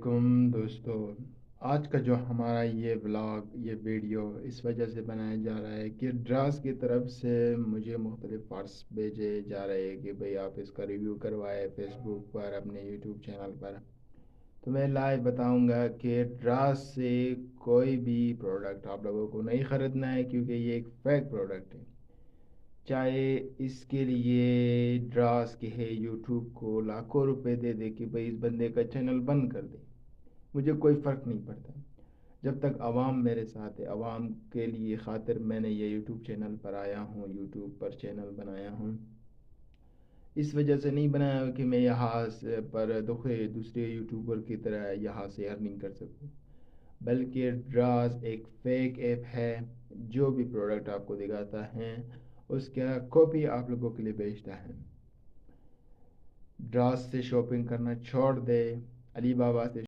علیکم دوستو، آج کا جو ہمارا یہ ولاگ یہ ویڈیو اس وجہ سے بنایا جا رہا ہے کہ ڈراس کی طرف سے مجھے مختلف پارٹس بھیجے جا رہے ہیں کہ بھئی آپ اس کا ریویو کروائے فیس بک پر اپنے یوٹیوب چینل پر. تو میں لائیو بتاؤں گا کہ ڈراس سے کوئی بھی پروڈکٹ آپ لوگوں کو نہیں خریدنا ہے کیونکہ یہ ایک فیک پروڈکٹ ہے. چاہے اس کے لیے ڈراس کے ہے یوٹیوب کو لاکھوں روپے دے دے کہ بھئی اس بندے کا چینل بند کر دے، مجھے کوئی فرق نہیں پڑتا. جب تک عوام میرے ساتھ ہے، عوام کے لیے خاطر میں نے یہ یوٹیوب چینل پر آیا ہوں، یوٹیوب پر چینل بنایا ہوں. اس وجہ سے نہیں بنایا کہ میں یہاں پر دوسرے یوٹیوبر کی طرح یہاں سے ارننگ کر سکوں، بلکہ ڈراس ایک فیک ایپ ہے. جو بھی پروڈکٹ آپ کو دکھاتا ہے اس کا کاپی آپ لوگوں کے لیے بھیجتا ہے. ڈراس سے شاپنگ کرنا چھوڑ دے، علی بابا سے